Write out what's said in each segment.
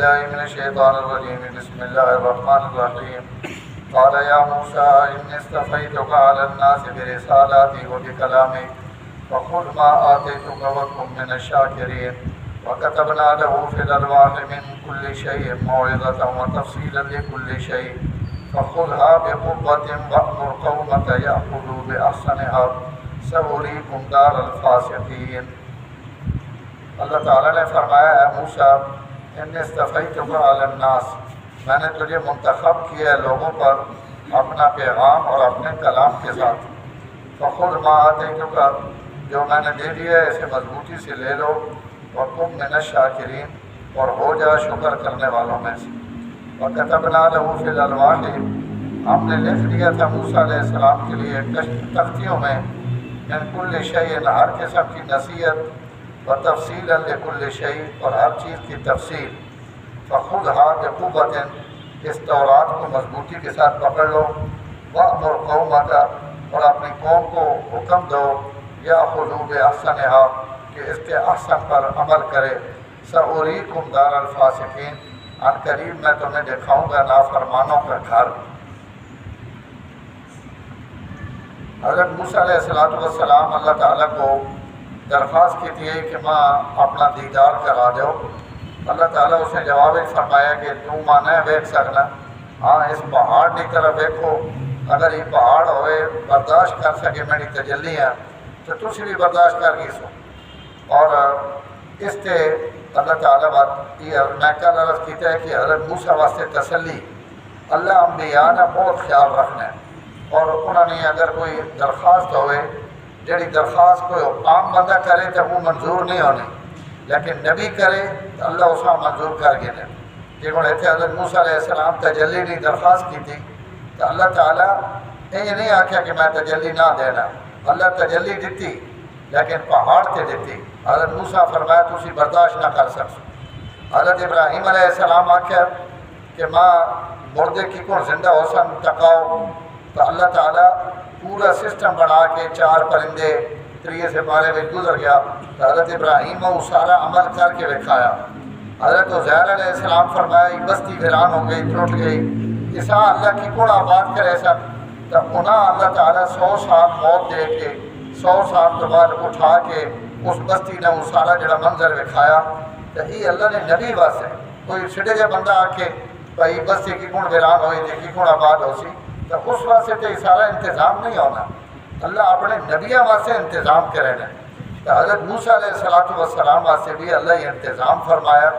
بالله من الشيطان الرجيم بسم الله الرحمن الرحيم قال يا موسى إني اصطفيتك على الناس برسالاتي وبكلامي فخذ ما آتيتك وكن من الشاكرين وكتبنا له في الألواح من كل شيء موعظة وتفصيلا لكل شيء فخذها بقوة وأمر قومك يأخذوا بأحسنها سأريكم دار الفاسقين۔ اللہ تعالیٰ نے فرمایا اے موسیٰ انی اصطفیتک علی الناس، میں نے تجھے منتخب کیا ہے لوگوں پر اپنا پیغام اور اپنے کلام کے ساتھ۔ فخذ ما آتیتک، جو میں نے دے دیا ہے اسے مضبوطی سے لے لو، وکن من الشاکرین، اور ہو جا شکر کرنے والوں میں سے۔ وکتبنا لہ فی الالواح، ہم نے لکھ دیا تھا موسیٰ علیہ السلام کے لیے تختیوں میں من کل شیء، ہر قسم کی نصیحت، وتفصیلا لکل شیء، اور ہر چیز کی تفصیل۔ فخذھا بقوۃ، اس تورات کو مضبوطی کے ساتھ پکڑ لو، وامر قومک، اور اپنی قوم کو حکم دو، یاخذوا باحسنھا، کہ اس کے احسن پر عمل کرے۔ سأریکم دار الفاسقین، عن قریب میں تمہیں دکھاؤں گا نافرمانوں کا گھر۔ حضرت موسیٰ علیہ السلام اللہ تعالیٰ کو درخواست کی تھی کہ ماں اپنا دیدار کرا دو۔ اللہ تعالیٰ اس نے جواب فرمایا کہ تو مانا ویکھ سکنا، ہاں اس پہاڑ کی طرف ویکھو، اگر یہ پہاڑ ہوئے برداشت کر سکے میری تجلی ہے تو تسی بھی برداشت کر گئی سو۔ اور اس سے اللہ تعالیٰ میں کل عرض کیتا ہے کہ حضرت موسیٰ واسطے تسلی اللہ انبیاء نے بہت خیال رکھنا ہے، اور انہوں نے اگر کوئی درخواست ہوئے جڑی درخواست کوئی عام بندہ کرے تو وہ منظور نہیں ہونی، لیکن نبی کرے تو اللہ اس کا منظور کر گئے ہیں۔ جی ہوں اتنے حضرت موسیٰ علیہ السلام تجلی نہیں درخواست کی تھی تو اللہ تعالیٰ یہ نہیں آخیا کہ میں تجلی نہ دینا، اللہ تجلی دیتی لیکن پہاڑ تے دیتی۔ حضرت موسیٰ فرمایا تسی برداشت نہ کر سکو۔ حضرت ابراہیم علیہ السلام آخیا کہ ماں مردے کی کون زندہ ہو سن ٹکاؤ، تو اللہ تعالیٰ پورا سسٹم بنا کے 4 پرندے تریے سے پارے میں گزر گیا، تو حضرت ابراہیم وہ سارا عمل کر کے دکھایا۔ حضرت عزیر علیہ السلام فرمایا یہ بستی ویران ہو گئی، ٹوٹ گئی، اسا اللہ کی کون آباد کرے سن، تو انہاں اللہ تعالیٰ 100 سال موت دے کے 100 سال تو بعد اٹھا کے اس بستی نے وہ سارا جڑا منظر دکھایا۔ تو یہ اللہ نے نبی واسطے کوئی سڑے جا بندہ آ کے بھائی بستی کی کون ویران ہوئی تھی کی کون آباد ہو سی، تو اس واسطے تو یہ سارا انتظام نہیں ہونا، اللہ اپنے نبیوں واسطے انتظام کرے نا۔ تو حضرت موسیٰ علیہ السلام واسطے بھی اللہ یہ انتظام فرمایا،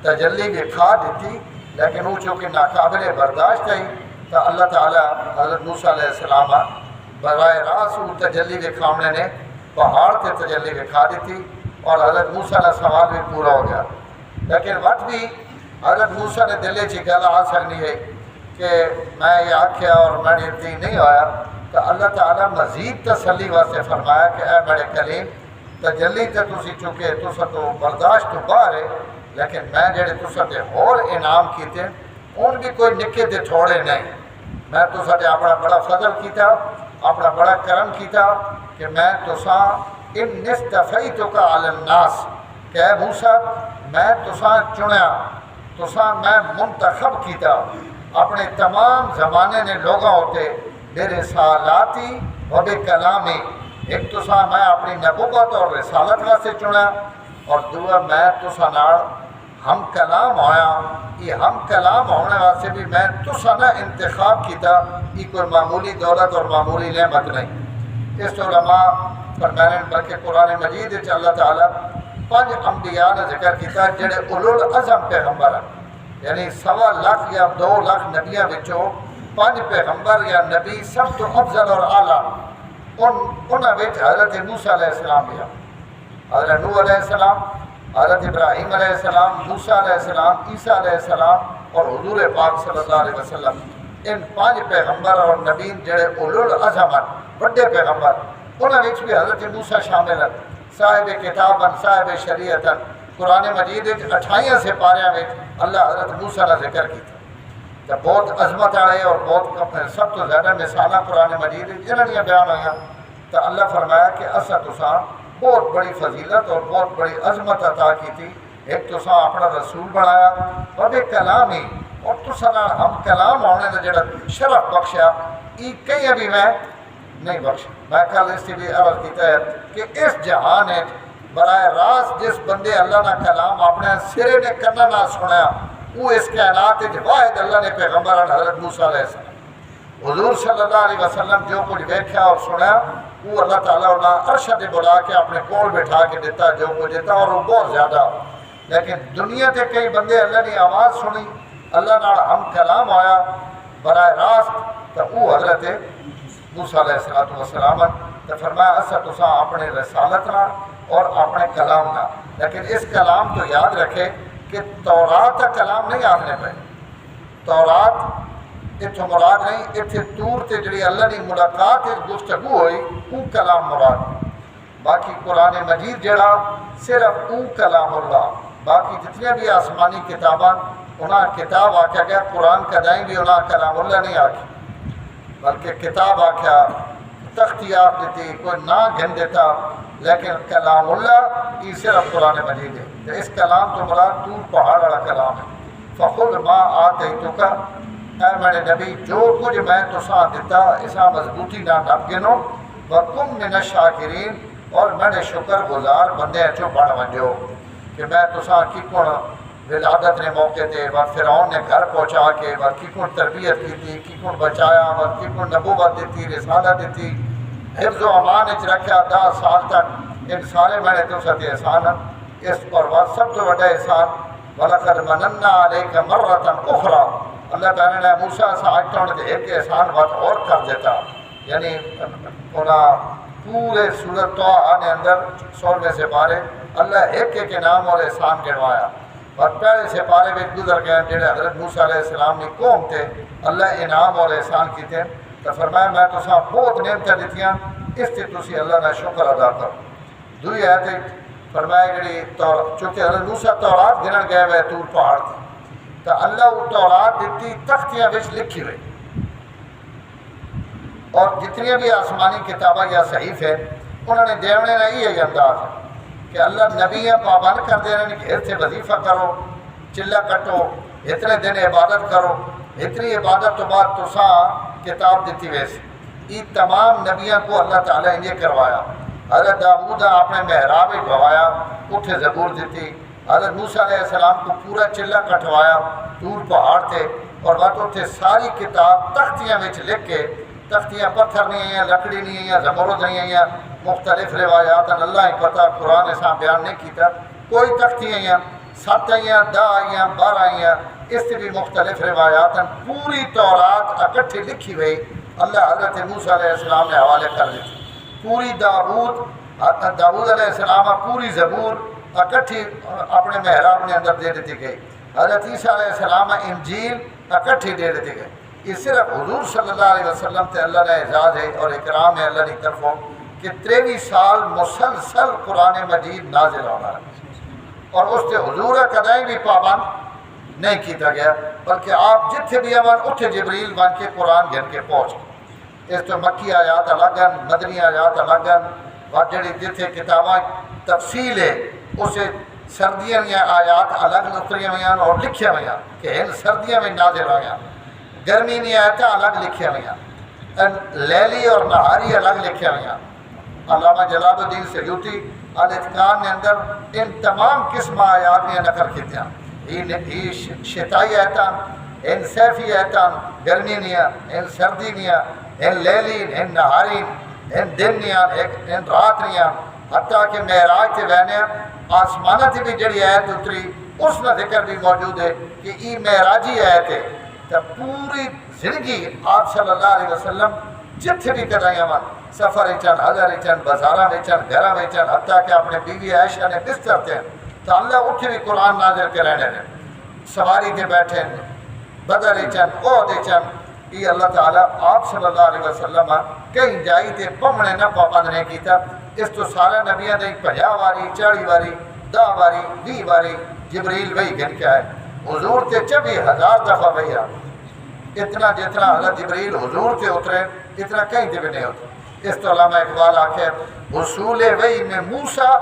تجلی دکھا دیتی لیکن وہ چونکہ ناقابل برداشت ہے، تو اللہ تعالیٰ حضرت موسیٰ علیہ السلام براہ راست وہ تجلی دکھاؤنے نے پہاڑ سے تجلی دکھا دیتی، اور حضرت موسیٰ کا سوال بھی پورا ہو گیا۔ لیکن وقت بھی حضرت موسیٰ نے دلے چی گل آ سکتی ہے کہ میں یہ آکھیا اور میں نے اتنی نہیں ہویا، تو اللہ تعالیٰ مزید تسلی واسطے فرمایا کہ اے بڑے کلیم تجلی تے تسی چونکہ تسا تو برداشت تو باہر ہے، لیکن میں جڑے تسا تے اور انعام کیتے ان بھی کوئی نکے تے تھوڑے نہیں، میں تسا تے اپنا بڑا فضل کیتا، اپنا بڑا کرم کیتا کہ میں تسا انی اصطفیتک علی الناس، کہ اے موسیٰ میں تسا چنیا، تسا میں منتخب کیتا اپنے تمام زمانے نے لوگاں ہوتے برسالاتی و بکلامی، ایک تسا میں اپنی نبوت اور رسالت واسطے چنا، اور دوسرا میں تسا نال ہم کلام ہویا، یہ ہم کلام ہونے واسطے بھی میں تسا نہ انتخاب کیتا، یہ کوئی معمولی دولت اور معمولی نعمت نہیں۔ اس علماء فرمانے بلکہ قرآن مجید وچ اللہ تعالیٰ 5 انبیاء نے ذکر کیتا جڑے اولو العزم پیغمبر ہیں، یعنی 1.25 لاکھ یا 2 لاکھ نبیاں وچوں 5 پیغمبر یا نبی سب تو افضل اور اعلیٰ، انہاں وچ حضرت موسیٰ علیہ السلام بھی ہیں، حضرت نوح علیہ السلام، حضرت ابراہیم علیہ السلام، موسیٰ علیہ السلام، عیسیٰ علیہ السلام اور حضور پاک صلی اللہ علیہ وسلم، ان 5 پیغمبر اور نبی جڑے اولو العزم ہیں بڑے پیغمبر، انہاں وچ بھی حضرت موسیٰ شامل ہیں، صاحب کتابن صاحب شریعتن۔ قرآن مجید 28 سے پاریاں وچ اللہ حضرت موسیٰ کا ذکر کیتا، تو بہت عظمت والے اور بہت سب تو زیادہ مثالاں قرآن مجید انہاں دیاں بیان ہوئیاں، تو اللہ فرمایا کہ اسا تساں بہت بڑی فضیلت اور بہت بڑی عظمت عطا کی تھی ایک تو سا اپنا رسول بنایا اور ایک کلام ہی اور تو سنا ہم کلام ہونے نے جڑا شرف بخشیا یہ کہیں ابھی میں نہیں بخشا. میں کل اس لیے عرض کیتا ہے کہ اس جہان ہے براہ راست جس بندے اللہ نہ کلام اپنے سرے نے کرنا نہ سنیا وہ اس کائنات واحد اللہ نے پیغمبران حضرت موسیٰ علیہ السلام حضور صلی اللہ علیہ وسلم جو کچھ دیکھا اور سنا وہ اللہ تعالیٰ انہیں عرش تے بلا کے اپنے کول بٹھا کے دیتا جو کچھ دیتا اور وہ بہت زیادہ. لیکن دنیا تے کئی بندے اللہ نے آواز سنی اللہ نال ہم کلام آیا براہ راست تو وہ حضرت موسیٰ علیہ السلام تو فرمایا اسا تساں اپنے رسالت نہ اور اپنے کلام نہ. لیکن اس کلام تو یاد رکھے کہ تورات کا کلام نہیں آنے پہ. تورات اتوں مراد نہیں اتنے طور تے جڑی اللہ کی ملاقات گفتگو ہوئی وہ کلام مراد. باقی قرآن مجید جڑا صرف وہ کلام اللہ. باقی جتنے بھی آسمانی کتاباں انہاں کتاب آکھا گیا قرآن کا دائیں بھی انہاں کلام اللہ نہیں آکھی بلکہ کتاب آکھا تختی آپ دیتی کوئی نہ گھن دیتا. لیکن کلام اللہ یہ صرف قرآن مجید ہے. تو اس کلام تو مراد طور پہاڑ والا کلام ہے. فخذ ما آتیتک اے میرے نبی جو کچھ میں تساں دیتا اسا مضبوطی نہ ڈب گنو وکم من الشاکرین اور میرے شکر گزار بندے چو بڑھ ونجو کہ میں تساں کی کون ولادت نے موقع تے ور فرعون نے گھر پہنچا کے ور کی کون تربیت کی تھی کی کون بچایا ور کی کون نبوت دیتی رسالت دیتی حفظ و امان اچ رکھا 10 سال تک ان سارے میرے تو ستے احسان اس پر سب تو بڑا احسان وَلَقَدْ مَنَنَّا عَلَيْكَ مَرَّةً أُخْرَى اللہ تعالیٰ نے موسیٰ سے آج تو انہیں ایک احسان بات اور کر دیتا. یعنی انہاں پورے سورت تو آنے اندر 16ویں سپارے اللہ ایک ایک انعام اور احسان گنوایا. اور پہلے سپارے میں گزر گئے جڑے حضرت موسیٰ علیہ السلام نے قوم تھے اللہ انعام اور احسان کیتے تو فرمایا میں تساں بہت نعمتیں دیتیاں اس سے تسی اللہ نے شکر ادا کرو. دوئی آیت فرمایا جڑی چونکہ حضرت موسیٰ تورات گنن گئے ہوئے طور پہاڑ تھے تو اللہ وہ تورات دیتی تختیاں وچ لکھی ہوئی اور جتنی بھی آسمانی کتابیں یا صحیف ہے انہوں نے دیونے نے یہ انداز ہے کہ اللہ نبیاں پابند کر دے رہے ہیں کہ اتنے وظیفہ کرو چلا کٹو اتنے دن عبادت کرو اتنی عبادت تو بعد تساں کتاب دیتی ویسے یہ تمام نبیوں کو اللہ تعالیٰ نے یہ کروایا. حضرت داؤد اپنے محراب گوایا اٹھے زبور دیتی. حضرت موسیٰ علیہ السلام کو پورا چلا کٹوایا طور پہاڑ تھے اور بات اتنے ساری کتاب تختیاں میں لکھ کے تختیاں پتھر نہیں ہیں لکڑی نہیں ہیں زمرد نہیں ہیں مختلف روایات اللہ ہی پتہ قرآن ایسا بیان نہیں کیتا کوئی تختیاں ہیں 7 آئیاں 10 آئیاں 12 آئیاں اس سے بھی مختلف روایات پوری تورات اکٹھی لکھی ہوئی اللہ حضرت موسیٰ علیہ السلام نے حوالے کر دی. پوری داؤد علیہ السلام پوری زبور اکٹھی اپنے محراب نے اندر دے دیتی گئی. حضرت عیسیٰ علیہ السلام انجیل اکٹھی دے دیتی گئی. یہ صرف حضور صلی اللہ علیہ وسلم تے اللہ نے اعزاز ہے اور اکرام ہے اللہ کی طرفوں کہ 23 سال مسلسل قرآن مجید نازل ہونا ہے اور اس سے حضور کدائیں بھی پابند نہیں کیتا گیا بلکہ آپ جتھے بھی امن اتھے جبریل بن کے قرآن گھن کے پہنچ گئے. اس تو مکی آیات الگ ہیں مدنی آیات الگ ہیں اور جڑی جتھے کتاباں تفصیل ہے اسے سردیاں میں آیات الگ اتری ہوئی ہیں اور لکھے ہوئی ہیں کہ ان سردیاں میں نازل ہوئی ہیں. گرمی میں آیتیں الگ لکھے ہوئی ہیں لیلی اور نہاری الگ لکھے ہوئی ہیں. علامہ جلال الدین سیوطی الاتقان نے اندر ان تمام قسم آیات نے نقل کیتے ہیں. یہ شتائی آیتاں ان صیفی آیتاں گرمی نیا ان سردی نیا ان لیلین ان نہارین ان دن نیا ان رات نیا حتیٰ کہ معراج تے وینے آسمانہ تے بھی جڑی آیت اتری اس میں ذکر بھی موجود ہے کہ یہ معراجی آیت ہے. تو پوری زندگی آپ صلی اللہ علیہ وسلم جتھے بھی کرائیں من سفر چن حضر چن بازاراں چن گھراں چن حتیٰ کہ اپنے بیوی عائشہ نے بستر تے تو اللہ اٹھے بھی قرآن نازل کرانے نے سواری کے بیٹھے بدر چن عہد چن یہ اللہ تعالیٰ آپ صلی اللہ علیہ وسلم کہیں جائی تے پمنے نہ پابند نہیں کیتا. اس تو سارے نبیاں دے 50 واری 40 واری 10 واری 20 واری جبریل وہی گھن کے آئے. حضور تے 24,000 دفعہ وہی آ اتنا جتنا حضرت جبریل حضور تے اترے اتنا کہیں تے بھی نہیں ہوتا. اس تو علامہ اقبال آخر حصول وحی میں موسیٰ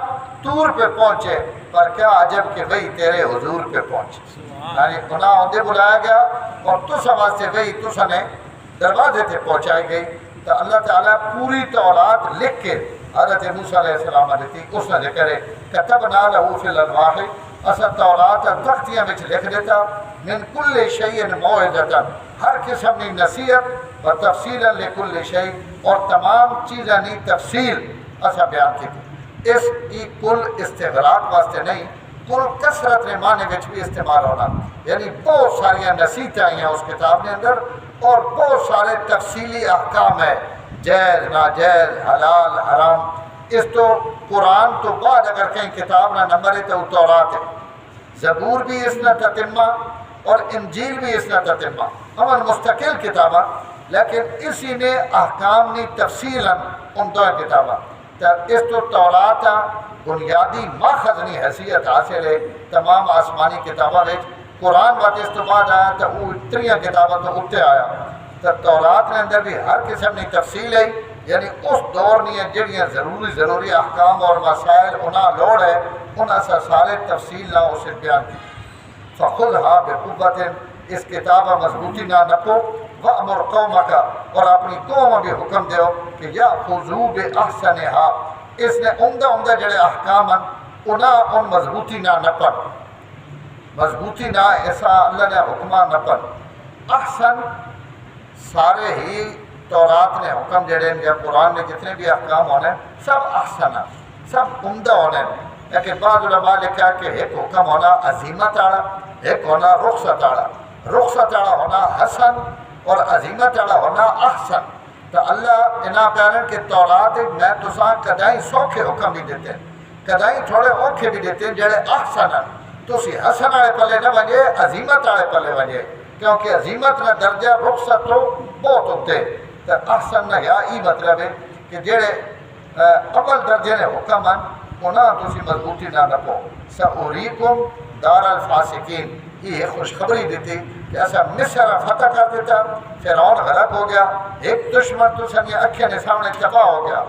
طور پہ پہنچے، پر کیا عجب کہ وہی تیرے حضور پہ پہنچے، یعنی گناہ ہوندے بلایا گیا اور تسا واسطے وہی تسا نے دروازے تے پہنچائی گئی۔ تو اللہ تعالیٰ پوری تورات لکھ کے حضرت موسیٰ علیہ السلام دیتی، اس نے ذکر ہے کتبنا لہو فی الالواح، اصل تورات تختیاں میں لکھ دیتا، من کل شیء موعظۃ، ہر قسم کی نصیحت و تفصیلا لکل شیء، اور تمام چیزیں نہیں تفصیل اصل بیان کی تھی۔ اس کی کل استغراق واسطے نہیں، کل کثرت نے معنی وچ بھی استعمال ہونا، یعنی بہت ساری نصیحتیں آئی ہیں اس کتاب کے اندر، اور بہت سارے تفصیلی احکام ہیں، جائز ناجائز حلال حرام۔ اس تو قرآن تو بعد اگر کہیں کتاب نہ نمبر ہے تو تورات ہے، زبور بھی اس نہ تتمہ اور انجیل بھی اس نہ تتمہ، امن مستقل کتابہ، لیکن اسی نے احکام نے تفصیلاً ان دو کتابہ۔ اس تو تورات بنیادی ماخذ نہیں حیثیت حاصل ہے تمام آسمانی کتابوں میں، قرآن وقت اس تو بعد آیا تو وہ اتنی کتابوں تو اتنے آیا، تو تورات کے اندر بھی ہر قسم کی تفصیل ہے، یعنی اس دور میں جڑیاں ضروری احکام اور مسائل انہاں لوڑ ہے، انہاں سے سارے تفصیل نہ اسے بیان کی۔ فخذھا بقوۃ، اس کتاب مضبوطی نہ نپو، وامر قومک، اور اپنی قوم بھی حکم دیو کہ یاخذوا باحسنھا، اس نے عمدہ جڑے احکام ہیں انہاں ان مضبوطی نہ نپن، مضبوطی نہ ایسا اللہ نے حکمہ نپن۔ احسن سارے ہی تورات نے حکم جڑے یا قرآن میں جتنے بھی احکام ہونے سب احسن ہیں، سب عمدہ ہونے، لیکن بعض علماء لکھا کہ ایک حکم ہونا عظیمت آڑا، ایک ہونا رخصت آڑا، رخصت آڑا ہونا حسن اور عظیمت آڑا ہونا احسن۔ تو اللہ انہاں پیارن کہ تورات میں تساں کدائیں سوکھے حکم بھی دیتے ہیں، کدائیں تھوڑے اوکھے بھی دیتے ہیں جڑے احسن ہیں، تو اسی حسن آڑے پلے نہ بنجے، عظیمت آڑے پلے بنجے، کیونکہ عظیمت نہ درجہ رخصت تو بہت ہوتے، تو احسن نہ یا ای مطلب ہے کہ جڑے اول درجے نے حکم ہیں انہاں تسی مضبوطی نہ نپو۔ سأریکم دار الفاسقین، یہ خوشخبری دیتی کہ ایسا مصر فتح کر دیتا، فرعون غرق ہو گیا، ایک دشمن تو سنی اکھیں نے سامنے تباہ ہو گیا،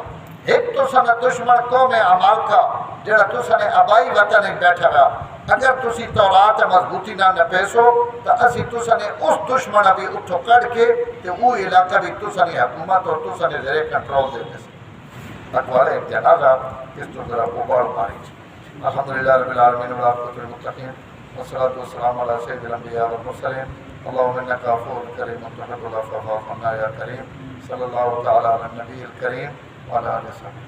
ایک تو سن دشمن قوم اعمال کا جڑا تو سن آبائی وطن ایک بیٹھا گیا، اگر تسی تورات مضبوطی نہ نپیسو تو اسی تو سن اس دشمن بھی اتھو کڑ کے تو وہ علاقہ بھی تو سن حکومت اور تو سن زیر کنٹرول دے دے۔ اکوالے ایک جنازہ اس تو ذرا بوبال ماری۔ الحمدللہ رب العالمین والعاقبۃ للمتقین والصلاة والسلام علی سید الانبیاء والمرسلین اللہم انک غفور کریم تحب العفو فاعف عنا یا کریم صلی اللہ تعالی علی النبی الکریم وعلی آلہ وصحبہ۔